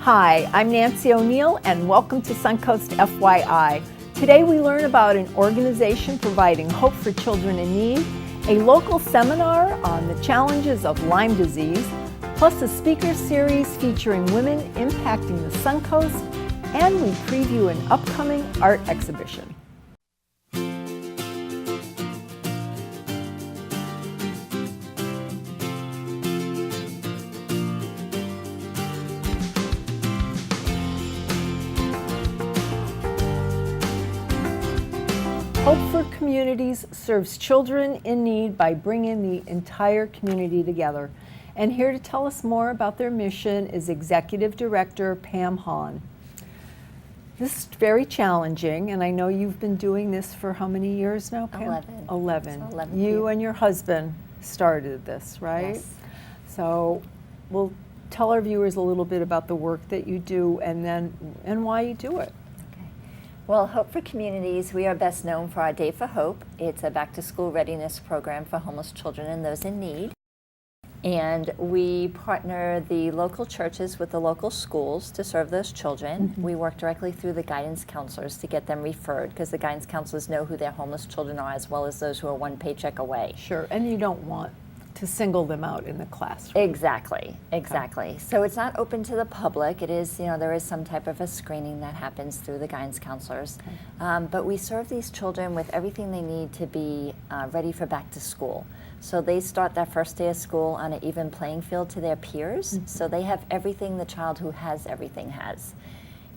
Hi, I'm Nancy O'Neill and welcome to Suncoast FYI. Today we learn about an organization providing hope for children in need, a local seminar on the challenges of Lyme disease, plus a speaker series featuring women impacting the Suncoast, and we preview an upcoming art exhibition. Hope for Communities serves children in need by bringing the entire community together. And here to tell us more about their mission is Executive Director Pam Hahn. This is very challenging, and I know you've been doing this for how many years now, Pam? 11. 11. So 11 You years. And your husband started this, right? Yes. So we'll tell our viewers a little bit about the work that you do and why you do it. Well, Hope for Communities, we are best known for our Day for Hope. It's a back-to-school readiness program for homeless children and those in need. And we partner the local churches with the local schools to serve those children. We work directly through the guidance counselors to get them referred, because the guidance counselors know who their homeless children are, as well as those who are one paycheck away. Sure, and you don't want to single them out in the classroom. Exactly. So it's not open to the public. It is, there is some type of a screening that happens through the guidance counselors. But we serve these children with everything they need to be ready for back to school. So they start that first day of school on an even playing field to their peers. So they have everything the child who has everything has.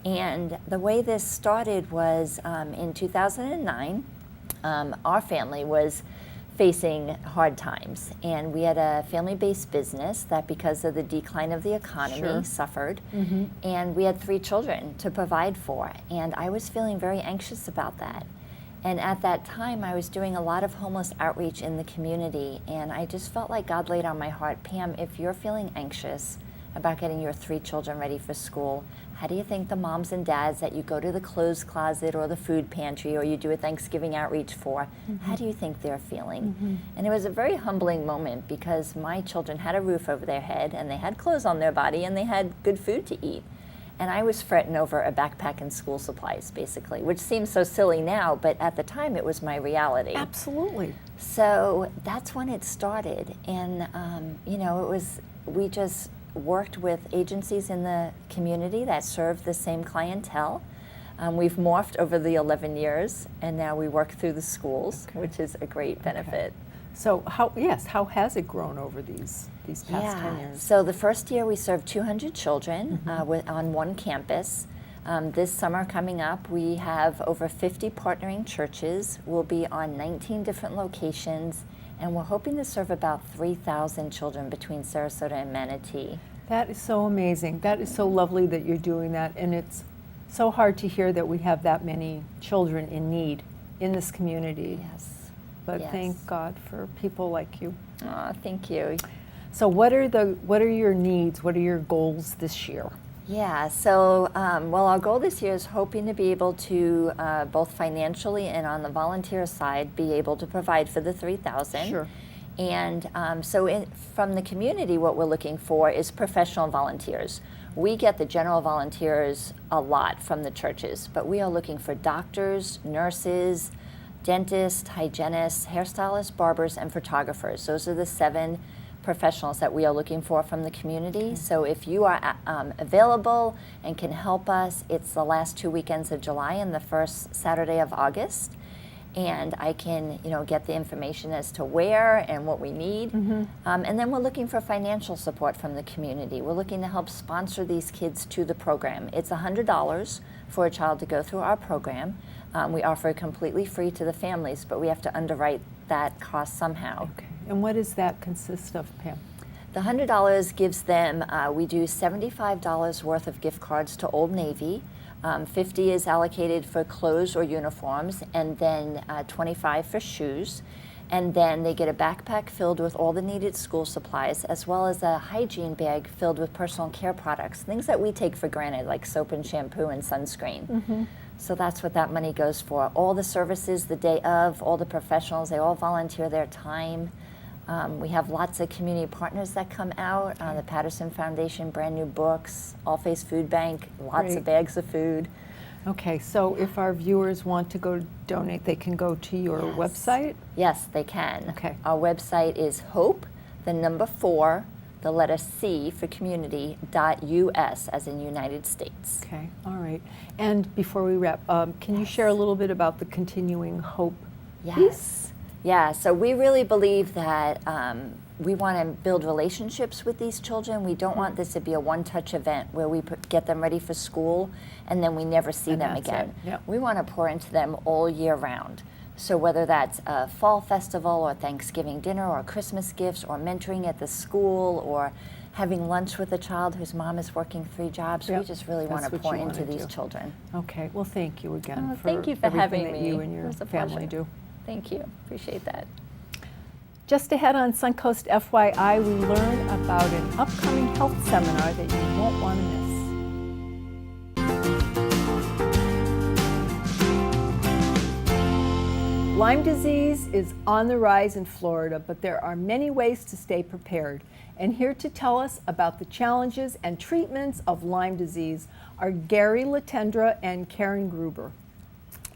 And the way this started was in 2009, our family was facing hard times, and we had a family-based business that, because of the decline of the economy, suffered, and we had 3 children to provide for, and I was feeling very anxious about that. And at that time I was doing a lot of homeless outreach in the community, and I just felt like God laid on my heart, Pam, if you're feeling anxious about getting your 3 children ready for school, how do you think the moms and dads that you go to the clothes closet or the food pantry or you do a Thanksgiving outreach for, how do you think they're feeling? And it was a very humbling moment, because my children had a roof over their head and they had clothes on their body and they had good food to eat. And I was fretting over a backpack and school supplies, basically, which seems so silly now, but at the time it was my reality. Absolutely. So that's when it started. And, we just worked with agencies in the community that serve the same clientele. We've morphed over the 11 years, and now we work through the schools, which is a great benefit. So how has it grown over these past 10 years? So the first year we served 200 children on one campus. This summer coming up, we have over 50 partnering churches. We'll be on 19 different locations, and we're hoping to serve about 3,000 children between Sarasota and Manatee. That is so amazing. That is so lovely that you're doing that, and it's so hard to hear that we have that many children in need in this community. Yes. But thank God for people like you. Oh, thank you. So what are your needs? What are your goals this year? Yeah, so, our goal this year is hoping to be able to, both financially and on the volunteer side, be able to provide for the 3,000. Sure. And from the community, what we're looking for is professional volunteers. We get the general volunteers a lot from the churches, but we are looking for doctors, nurses, dentists, hygienists, hairstylists, barbers, and photographers. Those are the 7 professionals that we are looking for from the community. So if you are available and can help us, it's the last 2 weekends of July and the first Saturday of August. And I can, get the information as to where and what we need. And then we're looking for financial support from the community. We're looking to help sponsor these kids to the program. It's $100 for a child to go through our program. We offer it completely free to the families, but we have to underwrite that cost somehow. Okay. And what does that consist of, Pam? The $100 gives them, we do $75 worth of gift cards to Old Navy. 50 is allocated for clothes or uniforms, and then 25 for shoes. And then they get a backpack filled with all the needed school supplies, as well as a hygiene bag filled with personal care products, things that we take for granted, like soap and shampoo and sunscreen. So that's what that money goes for. All the services the day of, all the professionals, they all volunteer their time. We have lots of community partners that come out. The Patterson Foundation, brand new books, All Face Food Bank, lots of bags of food. Okay, so if our viewers want to go donate, they can go to your website? Yes, they can. Okay. Our website is hope, the number 4, the letter C for community, .us, as in United States. Okay, all right. And before we wrap, can you share a little bit about the Continuing Hope piece? Yeah, so we really believe that we want to build relationships with these children. We don't want this to be a one-touch event where we get them ready for school and then we never see them again. Yep. We want to pour into them all year round. So whether that's a fall festival or Thanksgiving dinner or Christmas gifts or mentoring at the school or having lunch with a child whose mom is working 3 jobs, we just really want to pour into these children. Okay, well thank you again for thank you for having everything that me. you and your family do. Thank you. Appreciate that. Just ahead on Suncoast FYI, we learn about an upcoming health seminar that you won't want to miss. Lyme disease is on the rise in Florida, but there are many ways to stay prepared. And here to tell us about the challenges and treatments of Lyme disease are Gary Latendra and Karen Gruber.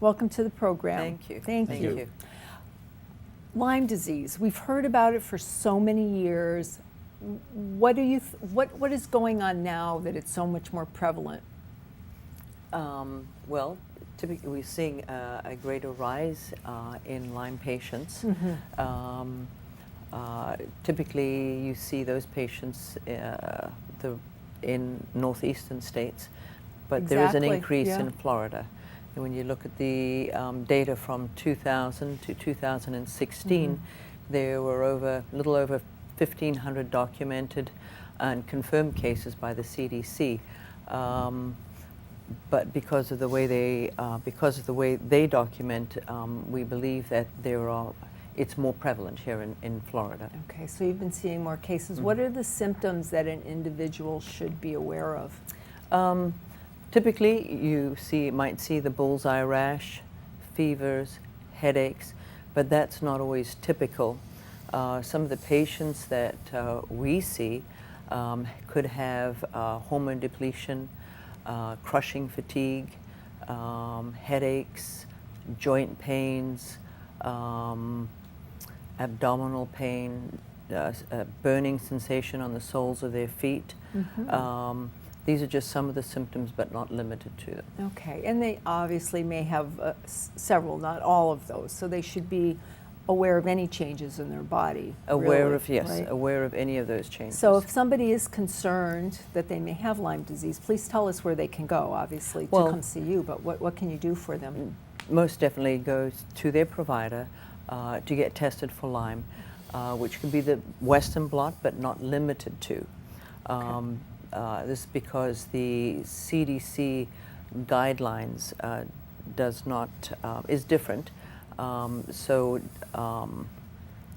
Welcome to the program. Thank you. Thank you. Lyme disease, we've heard about it for so many years. What do you what is going on now that it's so much more prevalent? Well, typically we're seeing a greater rise in Lyme patients. Typically you see those patients in northeastern states, but there is an increase in Florida. And when you look at the data from 2000 to 2016, there were a little over 1,500 documented and confirmed cases by the CDC. But because of the way they document, we believe that it's more prevalent here in Florida. Okay, so you've been seeing more cases. What are the symptoms that an individual should be aware of? Typically, you might see the bullseye rash, fevers, headaches, but that's not always typical. Some of the patients that we see could have hormone depletion, crushing fatigue, headaches, joint pains, abdominal pain, burning sensation on the soles of their feet. These are just some of the symptoms, but not limited to them. Okay, and they obviously may have several, not all of those, so they should be aware of any changes in their body. Aware really, of, right? aware of any of those changes. So if somebody is concerned that they may have Lyme disease, please tell us where they can go, obviously, to come see you, but what can you do for them? Most definitely go to their provider to get tested for Lyme, which can be the Western blot, but not limited to. This is because the CDC guidelines is different. So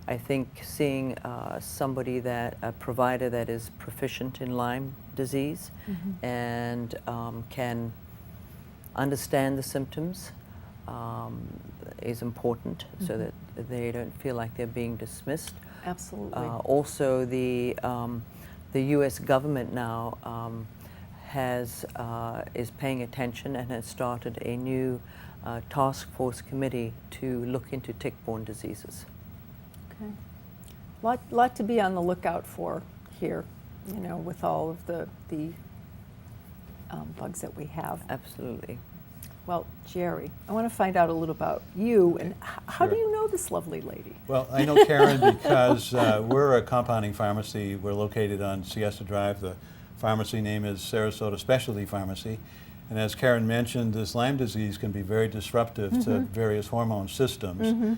I think seeing a provider that is proficient in Lyme disease and can understand the symptoms is important, so that they don't feel like they're being dismissed. Absolutely. Also, the U.S. government now is paying attention and has started a new task force committee to look into tick-borne diseases. Okay. Lot to be on the lookout for here, with all of the bugs that we have. Absolutely. Well, Jerry, I want to find out a little about you, and how do you know this lovely lady? Well, I know Karen because we're a compounding pharmacy. We're located on Siesta Drive. The pharmacy name is Sarasota Specialty Pharmacy. And as Karen mentioned, this Lyme disease can be very disruptive to various hormone systems.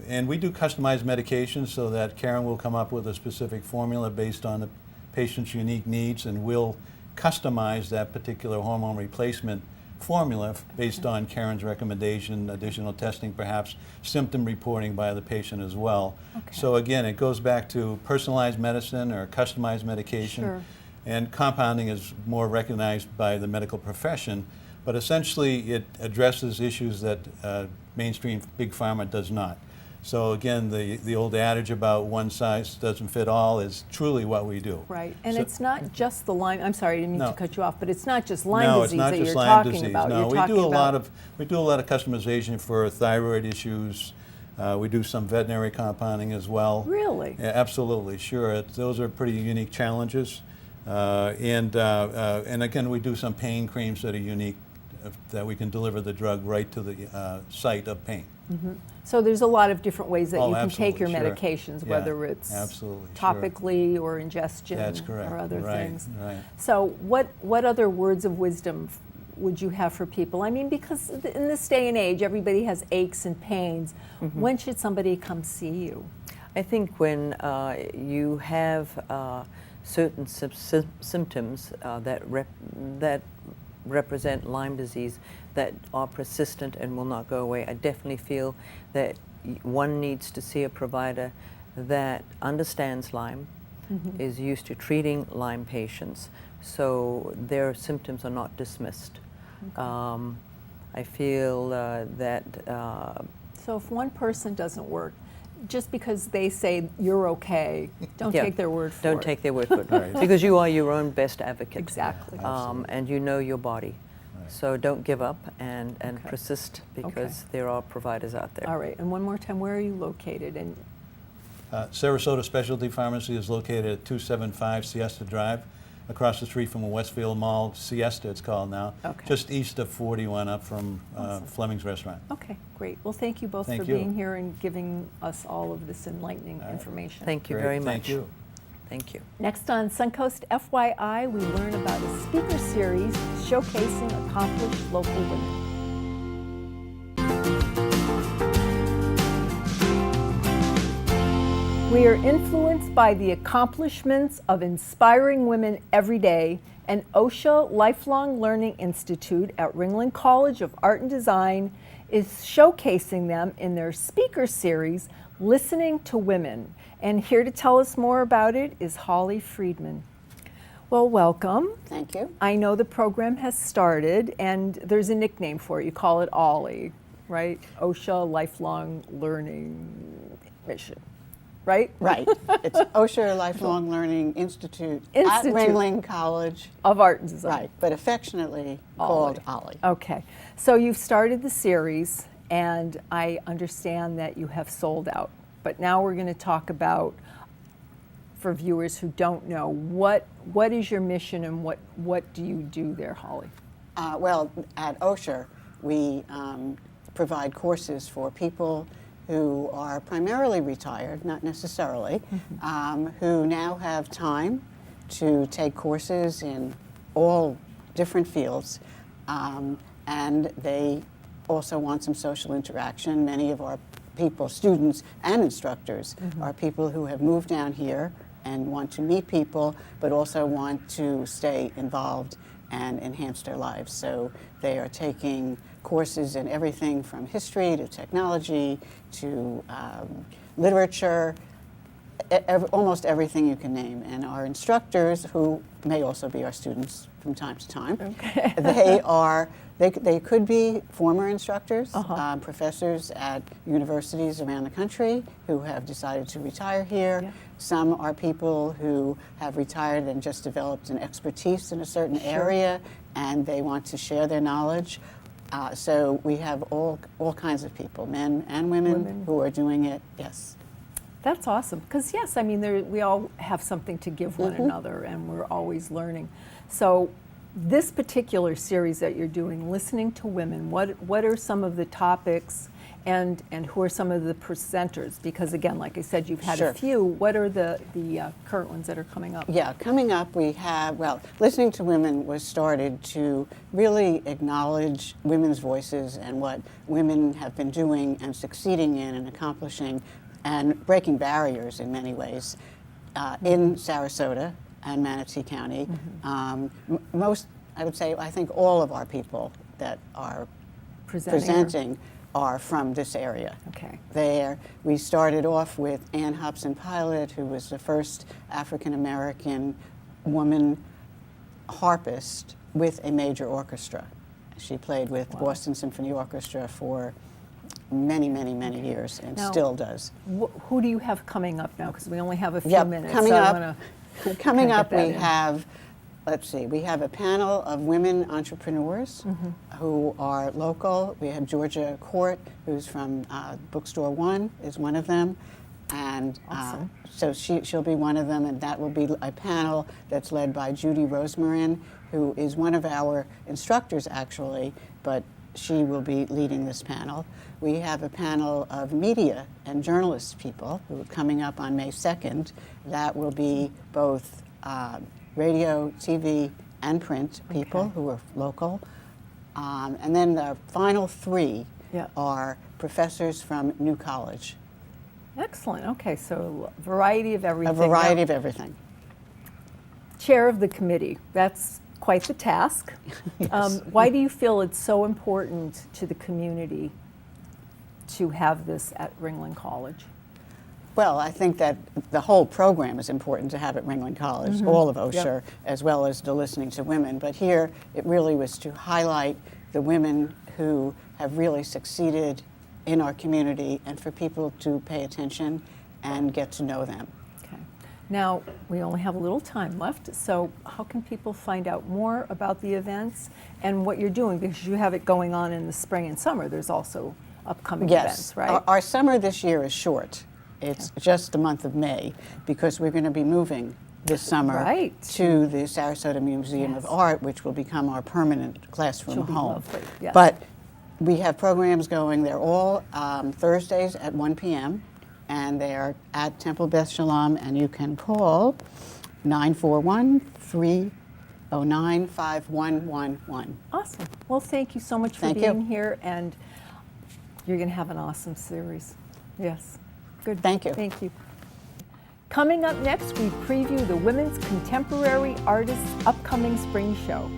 And we do customized medications so that Karen will come up with a specific formula based on the patient's unique needs, and we'll customize that particular hormone replacement formula based on Karen's recommendation, additional testing, perhaps symptom reporting by the patient as well. So again, it goes back to personalized medicine or customized medication. And compounding is more recognized by the medical profession, but essentially it addresses issues that mainstream big pharma does not. So again, the old adage about one size doesn't fit all is truly what we do. Right, and So- it's not just the Lyme. I'm sorry, I didn't mean No. to cut you off, but it's not just Lyme No, disease it's not that just you're Lyme talking disease. about. No, You're we talking do a about lot of customization for thyroid issues. We do some veterinary compounding as well. Really? Yeah, absolutely, sure. Those are pretty unique challenges. And again, we do some pain creams that are unique, that we can deliver the drug right to the site of pain. So there's a lot of different ways that Oh, you can take your absolutely, sure. medications, Yeah, whether it's absolutely, sure. topically or ingestion That's correct. or other Right, things. right. So what other words of wisdom would you have for people? I mean, because in this day and age, everybody has aches and pains. When should somebody come see you? I think when you have certain symptoms that represent Lyme disease that are persistent and will not go away, I definitely feel that one needs to see a provider that understands Lyme, is used to treating Lyme patients, so their symptoms are not dismissed. I feel that So if one person doesn't work, just because they say you're okay, don't Yeah. take their word for it. don't take their word for it, Right. because you are your own best advocate. Exactly. And you know your body. Right. So don't give up and Okay. persist, because Okay. there are providers out there. All right, and one more time, where are you located? And Sarasota Specialty Pharmacy is located at 275 Siesta Drive, across the street from a Westfield Mall, Siesta it's called now, Okay. just east of 41 up from Awesome. Fleming's Restaurant. okay, great. Well, thank you both Thank for you. being here and giving us all of this enlightening All right. information. Thank you Great, very much. Thank you. Thank you. Next on Suncoast FYI, we learn about a speaker series showcasing accomplished local women. We are influenced by the accomplishments of inspiring women every day, and OSHA Lifelong Learning Institute at Ringling College of Art and Design is showcasing them in their speaker series, Listening to Women. And here to tell us more about it is Holly Friedman. Well, welcome. Thank you. I know the program has started, and there's a nickname for it. You call it OLLI, right? OSHA Lifelong Learning Mission, right? Right. It's OSHA Lifelong Learning Institute, Institute. at Ringling College. Of Art and Design. Right, but affectionately called Ollie. Okay. So you've started the series, and I understand that you have sold out. But now we're going to talk about, for viewers who don't know, what is your mission and what do you do there, Holly? Well, at OSHA, we provide courses for people who are primarily retired, not necessarily, who now have time to take courses in all different fields, and they also want some social interaction. Many of our people, students and instructors, are people who have moved down here and want to meet people, but also want to stay involved and enhance their lives. So they are taking courses in everything from history to technology to literature, almost everything you can name. And our instructors, who may also be our students from time to time, they could be former instructors, professors at universities around the country who have decided to retire here. Yeah. Some are people who have retired and just developed an expertise in a certain area, and they want to share their knowledge. So we have all kinds of people, men and women, who are doing it. Yes. That's awesome, because yes, I mean, we all have something to give one another, and we're always learning. So this particular series that you're doing, Listening to Women, what are some of the topics, and who are some of the presenters? Because again, like I said, you've had Sure. a few. What are the current ones that are coming up? Yeah, coming up we have, well, Listening to Women was started to really acknowledge women's voices and what women have been doing and succeeding in and accomplishing and breaking barriers in many ways in Sarasota and Manatee County. Most, I would say, I think all of our people that are presenting are from this area. Okay. We started off with Ann Hobson Pilot, who was the first African-American woman harpist with a major orchestra. She played with Boston Symphony Orchestra for many, many, many years and Now, still does. Who do you have coming up now? Because we only have a few Yep, minutes. coming so I up, wanna coming kinda up get that we in. have, let's see, we have a panel of women entrepreneurs who are local. We have Georgia Court, who's from Bookstore One, is one of them. And Awesome. so she'll be one of them, and that will be a panel that's led by Judy Rosemarin, who is one of our instructors actually, but she will be leading this panel. We have a panel of media and journalist people who are coming up on May 2nd. That will be both radio, TV, and print people Okay. who are local. And then the final three Yeah. are professors from New College. Excellent. Okay, so a variety of everything. A variety Now, of everything. chair of the committee. That's quite the task. Yes. Why do you feel it's so important to the community to have this at Ringling College? Well, I think that the whole program is important to have at Ringling College, all of OSHR, as well as the Listening to Women. But here, it really was to highlight the women who have really succeeded in our community and for people to pay attention and get to know them. Okay. Now, we only have a little time left, so how can people find out more about the events and what you're doing? Because you have it going on in the spring and summer. There's also upcoming events, right? Our summer this year is short. It's just the month of May because we're going to be moving this summer Right. to the Sarasota Museum of Yes. Art, which will become our permanent classroom She'll be home. lovely, yes. But we have programs going. They're all Thursdays at 1 p.m. and they are at Temple Beth Shalom, and you can call 941-309-5111. Awesome. Well, thank you so much for Thank you. being here, and you're going to have an awesome series. Yes. Good. Thank you. Thank you. Coming up next, we preview the Women's Contemporary Artists' upcoming spring show.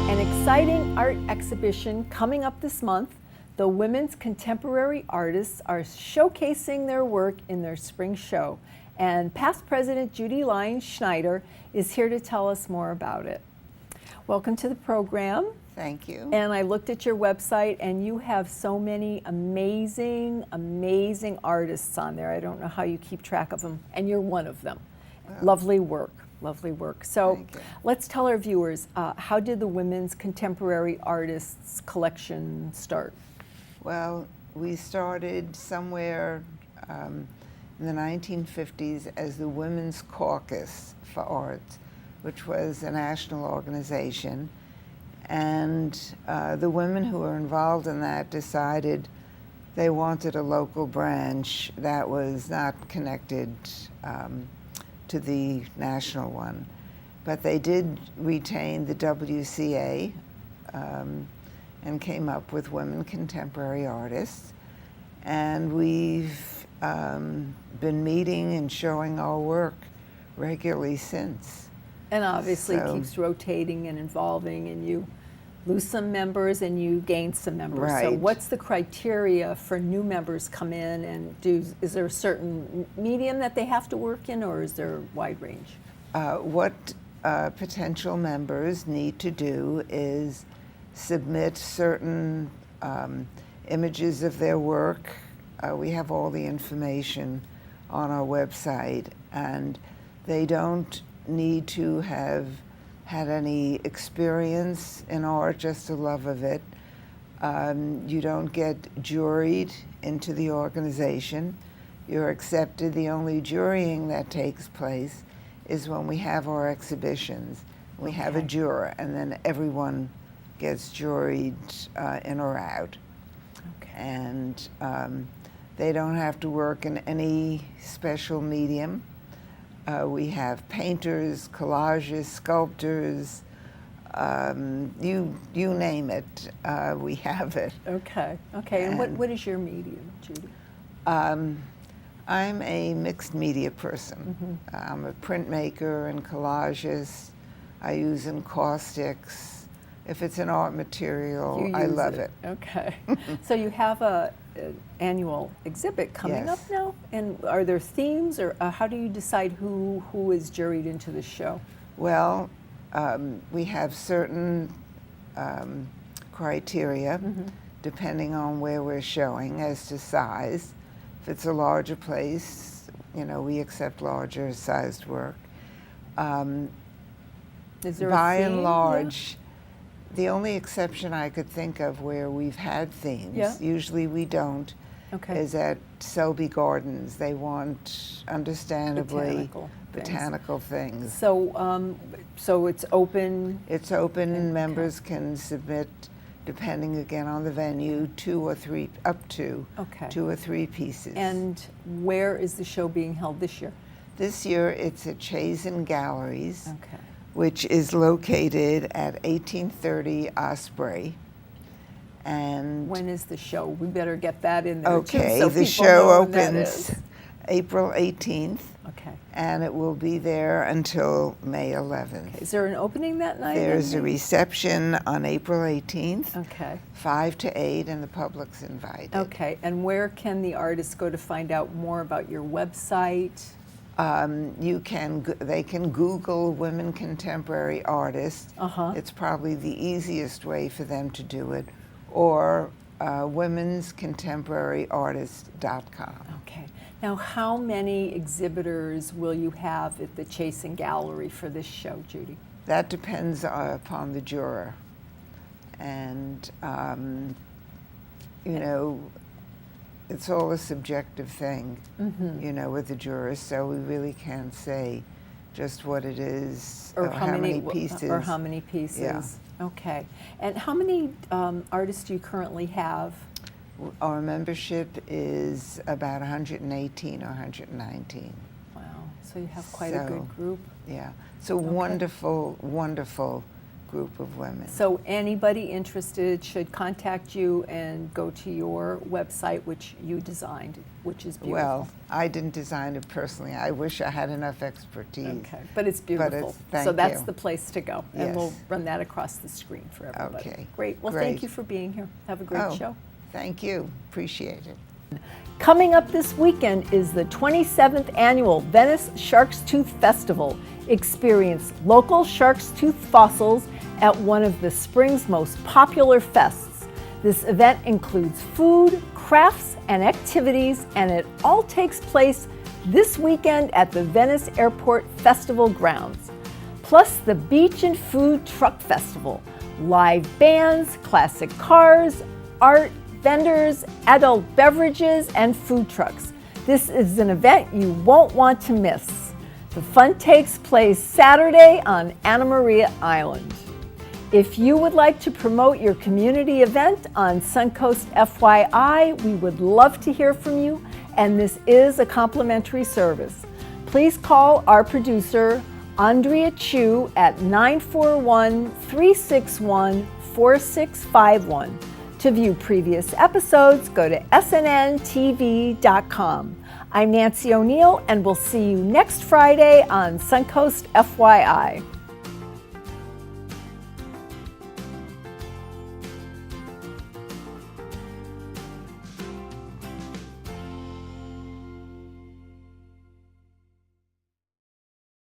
An exciting art exhibition coming up this month. The Women's Contemporary Artists are showcasing their work in their spring show, and past president Judy Lyons Schneider is here to tell us more about it. Welcome to the program. Thank you. And I looked at your website, and you have so many amazing, amazing artists on there. I don't know how you keep track of them, and you're one of them. Lovely work, lovely work. So Thank you. let's tell our viewers, how did the Women's Contemporary Artists collection start? Well, we started somewhere in the 1950s as the Women's Caucus for Arts, which was a national organization. And the women who were involved in that decided they wanted a local branch that was not connected to the national one. But they did retain the WCA and came up with Women Contemporary Artists. And we've been meeting and showing our work regularly since. And obviously it So- keeps rotating and evolving, and you lose some members and you gain some members. So Right. what's the criteria for new members come in, and is there a certain medium that they have to work in, or is there a wide range? What potential members need to do is submit certain images of their work. We have all the information on our website, and they don't need to have had any experience in art, just a love of it. You don't get juried into the organization. You're accepted. The only jurying that takes place is when we have our exhibitions. We have a Okay. juror, and then everyone gets juried in or out. Okay. And they don't have to work in any special medium. We have painters, collages, sculptors, you name it, we have it. Okay. Okay. And what, And- what is your medium, Judy? I'm a mixed media person. I'm a printmaker and collagist. I use encaustics. If it's an art material, You I use love it. Okay. So you have an annual exhibit coming up Yes. now, and are there themes, or how do you decide who is juried into the show? Well, we have certain criteria, depending on where we're showing as to size. If it's a larger place, we accept larger sized work. Is there By a and theme? large, the only exception I could think of where we've had themes, usually we don't, is at Selby Gardens. They want, understandably, botanical things. So it's open? It's open, and members can submit, depending again on the venue, 2 or 3, up to 2 or 3 pieces. And where is the show being held this year? This year it's at Chazen Galleries, which is located at 1830 Osprey. And when is the show? We better get that in there too, okay, so the people show know when that opens is. April 18th. Okay. And it will be there until May 11th. Okay. Is there an opening that night? There's a reception on April 18th, Okay. 5 to 8, and the public's invited. Okay. And where can the artists go to find out more about your website? They can Google women contemporary artists. It's probably the easiest way for them to do it, or womenscontemporaryartists.com. Okay. Now, how many exhibitors will you have at the Chazen Gallery for this show, Judy? That depends upon the juror, and it's all a subjective thing, with the jurors, so we really can't say just what it is Or how many pieces. Or how many pieces. Yeah. Okay. And how many artists do you currently have? Our membership is about 118 or 119. Wow. So you have quite a good group. Yeah. It's a wonderful, wonderful group of women. So anybody interested should contact you and go to your website, which you designed, which is beautiful. Well, I didn't design it personally. I wish I had enough expertise. Okay, but it's beautiful. Thank so that's you. the place to go. And Yes. we'll run that across the screen for everybody. Okay, Great. Well, thank you for being here. Have a great show. Thank you. Appreciate it. Coming up this weekend is the 27th annual Venice Shark's Tooth Festival. Experience local shark's tooth fossils at one of the spring's most popular fests. This event includes food, crafts, and activities, and it all takes place this weekend at the Venice Airport Festival grounds. Plus the Beach and Food Truck Festival, live bands, classic cars, art, vendors, adult beverages, and food trucks. This is an event you won't want to miss. The fun takes place Saturday on Anna Maria Island. If you would like to promote your community event on Suncoast FYI, we would love to hear from you, and this is a complimentary service. Please call our producer, Andrea Chu, at 941-361-4651. To view previous episodes, go to snntv.com. I'm Nancy O'Neill, and we'll see you next Friday on Suncoast FYI.